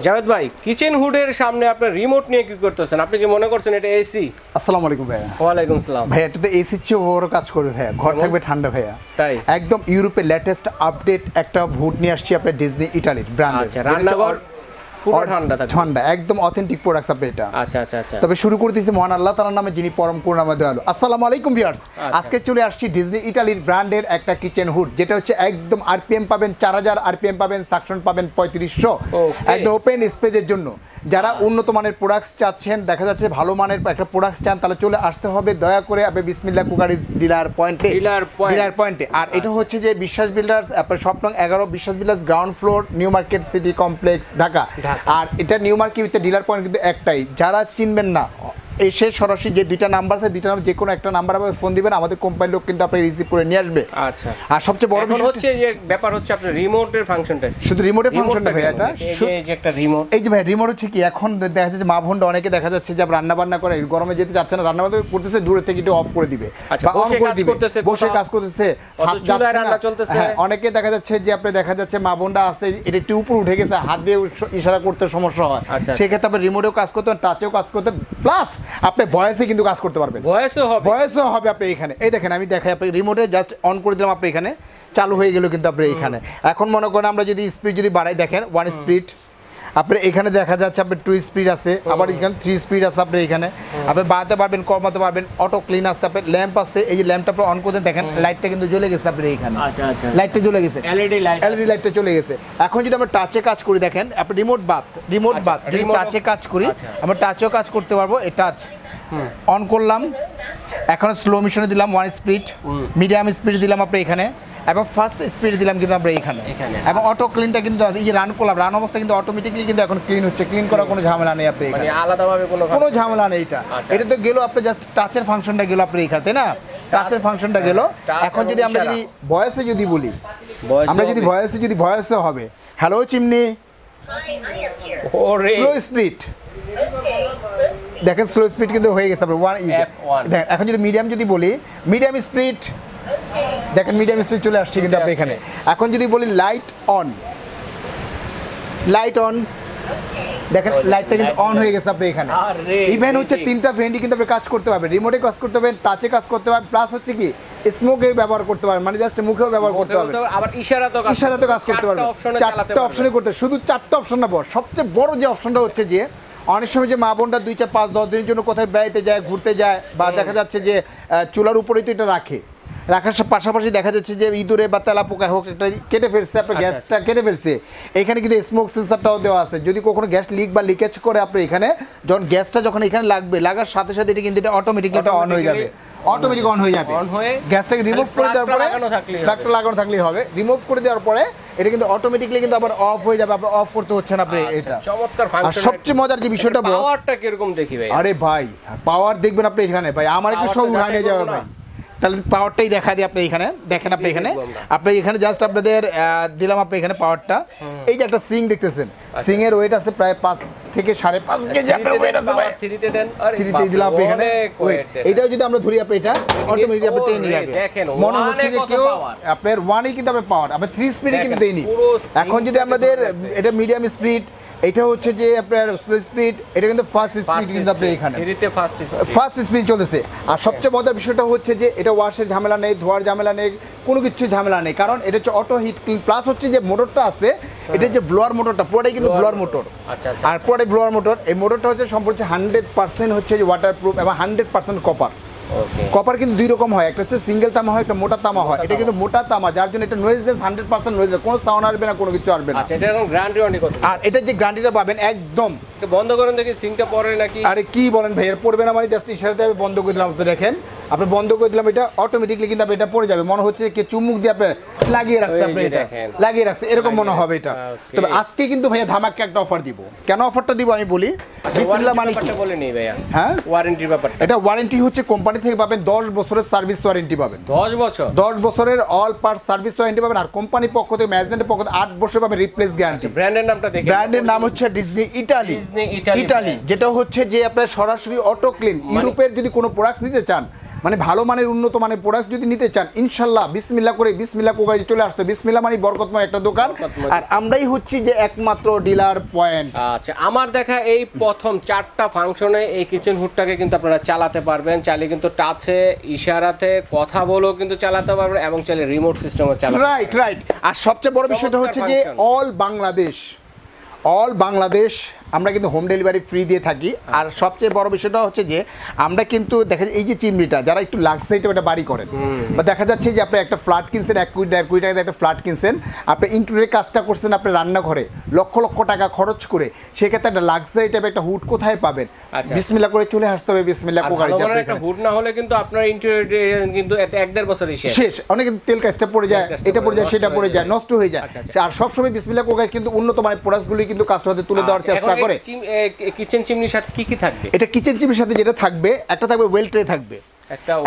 জাভেদ ভাই, কিচেন হুডের সামনে আপনার রিমোট নিয়ে কি করতেছেন? আপনি কি মনে করছেন এটা এসি? আসসালামু আলাইকুম ভাইয়া। ওয়ালাইকুম আসসালাম। ভাইয়া এটা তো এসির চেয়ে বড় কাজ করবে ভাইয়া, ঘর থাকবে ঠান্ডা ভাইয়া। তাই একদম ইউরোপের লেটেস্ট আপডেট একটা হুড নিয়ে আসছি আপনার ডিজনি ইটালির ব্র্যান্ডের। আচ্ছা, রান্নাঘর পুরো ঠান্ডা থাকবে। ঠান্ডা একদম অথেন্টিক প্রোডাক্টস আপনি এটা। আচ্ছা আচ্ছা আচ্ছা। তবে শুরু করতেছি মহান আল্লাহ তাআলার নামে, যিনি পরম করুণাময় দয়ালু। আসসালামু আলাইকুম ভিউয়ার্স। আজকে চলে আসছি ডিজনি ইটালির ব্র্যান্ডের একটা কিচেন হুড, যেটা হচ্ছে একদম আরপিএম পাবেন 4000, আরপিএম পাবেন সাকশন পাবেন 3500, একদম ওপেন স্পেসের জন্য। যারা উন্নত মানের প্রোডাক্টস চাচ্ছেন, দেখা যাচ্ছে ভালো মানের একটা প্রোডাক্টস চান, তাহলে চলে আসতে হবে দয়া করে আপনি বিসমিল্লাহ কুকারিজ ডিলার পয়েন্টে। আর এটা হচ্ছে যে বিশ্বাস বিল্ডার্স, আপনার শপ নং 11 Biswas builders, ground floor, new market city complex, Dhaka. আর এটা নিউ মার্কেট ডিলার পয়েন্ট কিন্তু একটাই, যারা চিনবেন না এসে সরাসরি যে দুইটা নাম্বার আছে, দুইটা নাম্বার যে কোনো একটা নাম্বার আপনি ফোন দিবেন, আমাদের কোম্পানির লোক কিন্তু আপনি রিসিভ করে নিয়ে আসবে। আচ্ছা। আর সবচেয়ে বড় বিষয় হচ্ছে যে ব্যাপার হচ্ছে আপনার রিমোটের ফাংশনটা, শুধু রিমোটের ফাংশনটা ভাই। এটা এই যে একটা রিমোট, এই যে ভাই রিমোট হচ্ছে কি, এখন দেখা যাচ্ছে মা বোনরা অনেকে দেখা যাচ্ছে যে রান্না বান্না করে গরমে যেতে যাচ্ছে না, রান্না বান্না করতেছে, দূরে থেকে একটু অফ করে দিবে বা অন করে দিবে, বসে কাজ করতেছে, হাত যাচ্ছে রান্না চলতেছে। অনেকে দেখা যাচ্ছে যে আপনি দেখা যাচ্ছে মা বোনরা আছে এটা একটু উপরে উঠে গেছে, হাত দিয়ে ইশারা করতে সমস্যা হয়, সেক্ষেত্রে আপনি রিমোটেও কাজ করতে, টাচেও কাজ করতে, প্লাস আপনি ভয়েসে কিন্তু কাজ করতে পারবেন। ভয়েসও হবে আপনি এখানে। এই দেখেন আমি দেখাই, আপনি রিমোটে জাস্ট অন করে দিলাম, আপনি এখানে চালু হয়ে গেল কিন্তু আপনি এখানে। এখন মনে করেন আমরা যদি স্পিড যদি বাড়াই, দেখেন 1 স্পিড, আপনার এখানে দেখা যাচ্ছে আপনার 2 স্পিড আছে, আবার এখানে 3 স্পিড আছে, আপনি এখানে আপনি বাড়াতে পারবেন, কমাতে পারবেন, অটো ক্লিন আছে, আপনার ল্যাম্প আছে। এই যে ল্যাম্পটা আপনি অন করে দেখেন, লাইটটা কিন্তু জ্বলে গেছে আপনার এখানে। আচ্ছা আচ্ছা, লাইটটা জ্বলে গেছে, এলইডি লাইটটা চলে গেছে। এখন যদি আমরা টাচে কাজ করি, দেখেন আপনি রিমোট বাথ যদি টাচে কাজ করি, আমরা টাচেও কাজ করতে পারবো। এই টাচ অন করলাম, এখন স্লো মিশনে দিলাম 1 স্পিড, মিডিয়াম স্পিড দিলাম আপনি এখানে, এবং ফার্স্ট স্পিড দিলাম কিন্তু আমরা এখানে। এবং অটো ক্লিনটা কিন্তু এই যে রান করলাম, রান অবস্থা কিন্তু অটোমেটিকলি কিন্তু এখন ক্লিন হচ্ছে, ক্লিন করার কোনো ঝামেলা নেই আপনি এখানে, আলাদাভাবে কোনো ঝামেলা নেই। এটা তো গেল আপনি জাস্ট টাচের ফাংশনটা গেল আপনি এখানে, তাই না? টাচের ফাংশনটা গেল। এখন যদি আমরা যদি ভয়েসে যদি বলি, আমরা যদি ভয়েসে হবে, হ্যালো চিমনি, স্লো স্পিড, দেখেন স্লো স্পিড কিন্তু হয়ে গেছে আপনার 1। দেখেন এখন যদি মিডিয়াম যদি বলি, মিডিয়াম স্পিড, দেখেন মিডিয়াম স্পিড চলে আসছে কিন্তু আপনি এখানে। এখন যদি বলি লাইট অন, দেখেন লাইটটা কিন্তু অন হয়ে গেছে আপনি এখানে। ইভেন হচ্ছে 3টা ফ্রেন্ডই কিন্তু আপনি কাজ করতে পারবেন, রিমোটে কাজ করতে পারবেন, টাচে কাজ করতে পারবেন, প্লাস হচ্ছে কি স্মোকে ব্যবহার করতে পারবেন, মানে জাস্ট মুখেও ব্যবহার করতে পারবেন, আবার ইশারাতেও কাজ করতে পারবেন। 4টা অপশনে করতে, শুধু 4টা অপশন না, সবচেয়ে বড় যে অপশনটা হচ্ছে যে অনেক সময় যে মা বোনরা 2, 4, 5, 10 দিনের জন্য কোথায় বেড়াইতে যায়, ঘুরতে যায়, বা দেখা যাচ্ছে যে চুলার উপরেই তো এটা রাখার পাশাপাশি দেখা যাচ্ছে যে ইঁদুরে বা তেলা পোকা হোক একটা কেটে ফেলছে, আপনার গ্যাসটা কেটে ফেলছে, এখানে কিন্তু স্মোক সেন্সারটাও দেওয়া আছে। যদি কখনো গ্যাস লিক বা লিকেজ করে আপনি এখানে, যখন গ্যাসটা যখন এখানে লাগার সাথে সাথে এটা কিন্তু অটোমেটিকলি অন হয়ে যাবে, গ্যাসটাকে রিমুভ করে দেওয়ার পরে, ফ্ল্যাগটা লাগানো থাকলেই হবে, রিমুভ করে দেওয়ার পরে এটা কিন্তু অটোমেটিকলি কিন্তু আবার অফ হয়ে যাবে, আপনার অফ করতে হচ্ছে না আপনি। এটা চমৎকার ফাংশন। আর সবচেয়ে মজার যে বিষয়টা, পাওয়ারটা কিরকম দেখি ভাই? আরে ভাই পাওয়ার দেখবেন আপনি এখানে, ভাই আমার একটু সব উড়ায় নিয়ে যাবে ভাই, তাহলে পাওয়ারটাই দেখা দিই আপনি এখানে। দেখেন আপনি এখানে জাস্ট আপনাদের দিলাম আপনি এখানে পাওয়ারটা। এই যে একটা সিং দেখতেছেন, সিং এর ওয়েট আছে প্রায় 5 থেকে 5.5 কেজি আপনার ওয়েট আছে ভাই। 3তে দেন, আরে 3তে দিলাম আপনি এখানে ওয়েট। এটাও যদি আমরা ধরি আপনি, এটা অটোমেটিক আপনি টেনে নিয়ে যাবে, মনে হচ্ছে যে কেউ আপনার 1ই কিন্তু আপনি পাওয়ার, আপনি 3 স্পিডে কিন্তু দেইনি। এখন যদি আমাদের এটা মিডিয়াম স্পিড, এটা হচ্ছে যে আপনার স্লো স্পিড, এটা কিন্তু ফার্স্ট স্পিড কিন্তু আপনি এখানে ফার্স্ট স্পিড চলেছে। আর সবচেয়ে মজার বিষয়টা হচ্ছে যে এটা ওয়াশের ঝামেলা নেই, ধোয়ার ঝামেলা নেই, কোনো কিছু ঝামেলা নেই, কারণ এটা হচ্ছে অটো হিট ক্লিন। প্লাস হচ্ছে যে মোটরটা আছে, এটা যে ব্লোয়ার মোটরটা পুরোটাই কিন্তু ব্লোয়ার মোটর। আর পুরোটাই ব্লোয়ার মোটর। এই মোটরটা হচ্ছে সম্পূর্ণ 100% হচ্ছে যে ওয়াটারপ্রুফ এবং 100% কপার। কপার কিন্তু 2 রকম হয়, একটা হচ্ছে সিঙ্গেল তামা হয়, একটা মোটা তামা হয়। এটা কিন্তু মোটা তামা, যার জন্য এটা নয়েজলেস, 100% নয়েজলেস, কোনো সাউন্ড আসবে না, কোনো কিছু আসবে না। আচ্ছা, এটা এখন গ্যারান্টি ওয়ারেন্টি কত? আর এটা যে গ্যারান্টিটা পাবেন একদম। বন্ধ করেন দেখি সিঙ্কটা পড়ে নাকি। আরে কি বলেন ভাই, এর পড়বে না মানে জাস্ট ইশারাতে আমি বন্ধ করে দিলাম, আপনি দেখেন আপনি বন্ধ করে দিলাম, এটা অটোমেটিকলি কিন্তু এটা পড়ে যাবে, মনে হচ্ছে কি চুমুক দিয়ে আপনি লাগিয়ে রাখছে, আপনি এটা লাগিয়ে রাখছে এরকম মনে হবে এটা। তবে আজকে কিন্তু ভাইয়া ধামাকা একটা অফার দিব। কেন অফারটা দিব আমি বলি, বিসমিল্লাহ মানে কি বলে নেই ভাইয়া। হ্যাঁ, ওয়ারেন্টির ব্যাপারটা, এটা ওয়ারেন্টি হচ্ছে কোম্পানি থেকে পাবেন 10 বছরের সার্ভিস ওয়ারেন্টি পাবেন। 10 বছরের অল পার্টস সার্ভিস ওয়ারেন্টি পাবেন। আর কোম্পানির পক্ষ থেকে, ম্যানেজমেন্টের পক্ষ থেকে 8 বছর পাবেন রিপ্লেস গ্যারান্টি। ব্র্যান্ডের নামটা দেখেন, ব্র্যান্ডের নাম হচ্ছে ডিজনি ইটালি, যেটা হচ্ছে যে আপনার সরাসরি অটো ক্লিন। ইউরোপের যদি কোনো প্রোডাক্ট নিতে চান, মানে ভালো মানের উন্নত মানের প্রোডাক্ট যদি নিতে চান ইনশাল্লাহ বিসমিল্লাহ করে বিসমিল্লাহ কোকারিজ চলে আসতে। বিসমিল্লাহ মানে বরকতময় একটা দোকান, আর আমরাই হচ্ছি যে একমাত্র ডিলার পয়েন্ট। আচ্ছা, আমার দেখা এই প্রথম 4টা ফাংশনে এই কিচেন হুডটাকে কিন্তু আপনারা চালাতে পারবেন। চাইলে কিন্তু টাচে ইশারাতে কথা বলেও কিন্তু চালাতে পারবেন এবং চাইলে রিমোট সিস্টেমও চালাতে পারবেন। Right right. আর সবচেয়ে বড় বিষয়টা হচ্ছে যে অল বাংলাদেশ আমরা কিন্তু হোম ডেলিভারি ফ্রি দিয়ে থাকি। আর সবচেয়ে বড় বিষয়টা হচ্ছে যে আমরা কিন্তু দেখা যায় এই যে চিমনিটা যারা একটু লাক্সারি একটা বাড়ি করেন বা দেখা যাচ্ছে যে আপনি একটা ফ্ল্যাট কিনছেন 1 কোটি 1.5 কোটি টাকা একটা ফ্ল্যাট কিনছেন, আপনি ইন্টেরিয়র কাজটা করছেন আপনি রান্নাঘরে লক্ষ লক্ষ টাকা খরচ করে, সেক্ষেত্রে একটা লাক্সারি টাইপের একটা হুড কোথায় পাবেন? বিসমিল্লাহ করে চলে আসতে হবে। বিসমিল্লাহ কোকারিজ একটা হুড না হলে কিন্তু আপনার ইন্টেরিয়র কিন্তু 1.5 বছরই শেষ। অনেক কিন্তু তেল কাজটা পড়ে যায়, এটা পড়ে যায়, সেটা পড়ে যায়, নষ্ট হয়ে যায়। আর সবসময় বিসমিল্লাহ কোকারিজ কিন্তু উন্নত মানের প্রোডাক্টগুলি কিন্তু কাস্টমারদের তুলে দেওয়ার চেষ্টা করে। কিচেন চিমনির সাথে কি থাকবে? এটা কিচেন চিমনির সাথে যেটা থাকবে, একটা থাকবে ওয়েল ট্রে থাকবে,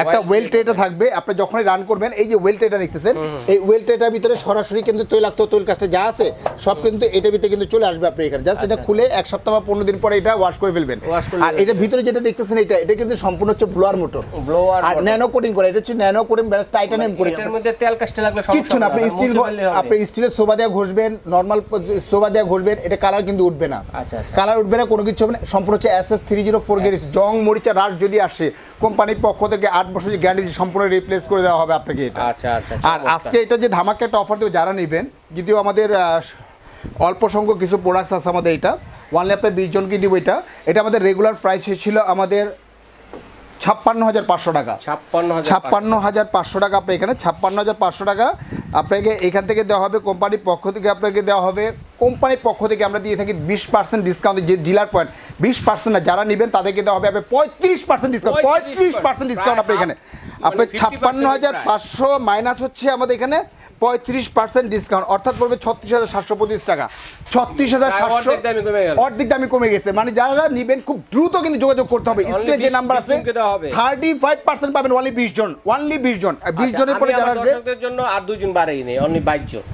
একটা ওয়েল ট্রেটা থাকবে। আপনি যখনই রান করবেন এই যে ওয়েল ট্রেটা দেখতেছেন, এই ওয়েল ট্রেটার ভিতরে সরাসরি কিন্তু তৈলাক্ত তৈল কাজটা যা আছে সব কিন্তু এটার ভিতরে কিন্তু চলে আসবে। আপনি এখানে জাস্ট এটা খুলে 1 সপ্তাহ বা 15 দিন পরে এটা ওয়াশ করে ফেলবেন। আর এটার ভিতরে যেটা দেখতেছেন এটা কিন্তু সম্পূর্ণ হচ্ছে ব্লোয়ার মোটর, আর ন্যানো কোটিং করে। এটা হচ্ছে ন্যানো কোটিং টাইটানিয়াম কোটিং। এটার মধ্যে তেল কাজটা লাগলে সমস্যা কিছু না, আপনি স্টিলের সোফা দিয়ে ঘষবেন, নরমাল সোফা দিয়ে ঘষবেন, এটা কালার কিন্তু উঠবে না। আচ্ছা, কালার উঠবে না, কোনো কিছু হবে না। সম্পূর্ণ হচ্ছে SS 304 গ্রেড। জং মরিচা রাশ যদি আসে কোম্পানির পক্ষ থেকে 8 বছর গ্যারান্টি সম্পূর্ণ রিপ্লেস করে দেওয়া হবে আপনাকে এটা। আচ্ছা আচ্ছা। আর আজকে এটা যে ধামাকা একটা অফার দেব যারা নেবেন, যদিও আমাদের অল্প সংখ্যক কিছু প্রোডাক্টস আছে আমাদের, এটা ওয়ানলি আপনার 20 জনকে দিব। এটা আমাদের রেগুলার প্রাইস ছিল আমাদের 56,500 টাকা। 56,500 টাকা। আপনি এখানে 56,500 টাকা আপনাকে এখান থেকে দেওয়া হবে। কোম্পানির পক্ষ থেকে আপনাকে দেওয়া হবে, কোম্পানির পক্ষ থেকে আমরা দিয়ে থাকি 20% ডিসকাউন্ট। যে ডিলার পয়েন্ট 20% না, যারা নেবেন তাদেরকে দেওয়া হবে 35% ডিসকাউন্ট। 35% ডিসকাউন্ট আপনি এখানে আপনি 56,500 মাইনাস হচ্ছে আমাদের এখানে 35% ডিসকাউন্ট, অর্থাৎ পড়বে 36,725 টাকা। 36,700 অর্ধেক দামে কমে গেছে। মানে যারা নেবেন খুব দ্রুত কিন্তু যোগাযোগ করতে হবে। স্ক্রিনে যে নাম্বার আছে 35% পাবেন অনলি 20 জন। 20 জনের পরে যারা দর্শকদের জন্য আর 2 জন বাড়াই নেই, অনলি 22 জন।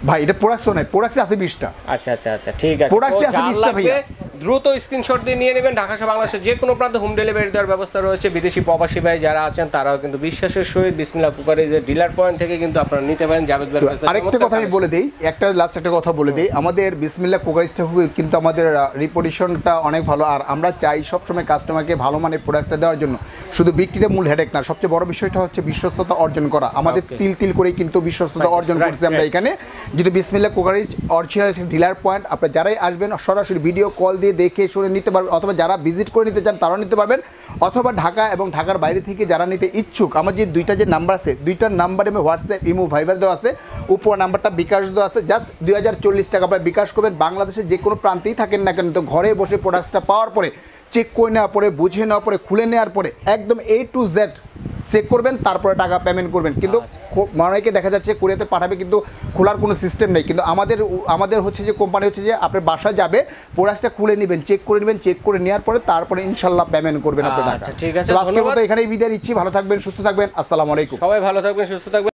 ভাই এটা প্রোডাক্টও নাই, প্রোডাক্টে আছে 20টা। আচ্ছা আচ্ছা আচ্ছা, ঠিক আছে। প্রোডাক্টে আছে 20টা ভাইয়া। দ্রুত স্ক্রিনশট দিয়ে নিয়ে নেবেন। ঢাকা সহ বাংলাদেশের যে কোনো প্রান্তে হোম ডেলিভারি দেওয়ার ব্যবস্থা রয়েছে। বিদেশি প্রবাসী ভাই যারা আছেন তারাও কিন্তু বিশ্বাসের সহিত বিসমিল্লাহ কুকারিজের ডিলার পয়েন্ট থেকে কিন্তু আপনারা নিতে পারেন। জাভেদ ভাই আরেকটা কথা আমি বলে দেই, লাস্ট একটা কথা বলে দেই, আমাদের বিসমিল্লাহ কুকারিজটা কিন্তু আমাদের রিপুটেশনটা অনেক ভালো। আর আমরা চাই সবসময় কাস্টমারকে ভালো মানের প্রোডাক্টটা দেওয়ার জন্য। শুধু বিক্রিতে মূল হেডেক না, সবচেয়ে বড় বিষয়টা হচ্ছে বিশ্বস্ততা অর্জন করা। আমাদের তিল করেই কিন্তু বিশ্বস্ততা অর্জন করছি আমরা এখানে। যদি বিসমিল্লাহ কুকারিজ অরিজিনাল ডিলার পয়েন্ট, আপনারা যারাই আসবেন সরাসরি ভিডিও কল দিয়ে দেখে শুনে নিতে পারবেন, অথবা যারা ভিজিট করে নিতে চান তারাও নিতে পারবেন, অথবা ঢাকা এবং ঢাকার বাইরে থেকে যারা নিতে ইচ্ছুক, আমার যে দুইটা যে নাম্বার আছে, দুইটার নাম্বারে আমি হোয়াটসঅ্যাপ, ইমো, ভাইবার দেওয়া আছে, উপর নাম্বারটা বিকাশ দেওয়া আছে। জাস্ট 2040 টাকা আপনারা বিকাশ করবেন। বাংলাদেশের যে কোনো প্রান্তেই থাকেন না কেন, তো ঘরে বসে প্রোডাক্টসটা পাওয়ার পরে, চেক করে নেওয়ার পরে, বুঝে নেওয়ার পরে, খুলে নেওয়ার পরে একদম A to Z চেক করবেন, তারপরে টাকা পেমেন্ট করবেন। কিন্তু অনেকে দেখা যাচ্ছে কুরিয়ারে পাঠাবে কিন্তু খোলার কোনো সিস্টেম নেই। কিন্তু আমাদের হচ্ছে যে কোম্পানি হচ্ছে যে আপনার বাসায় যাবে, প্রোডাক্টটা খুলে নেবেন, চেক করে নেবেন, চেক করে নেওয়ার পরে তারপরে ইনশাল্লাহ পেমেন্ট করবেন আপনার টাকা। ঠিক আছে, আজকের মতো এখানেই বিদায় নিচ্ছি। ভালো থাকবেন, সুস্থ থাকবেন। আসসালামু আলাইকুম। সবাই ভালো থাকবেন, সুস্থ থাকবেন।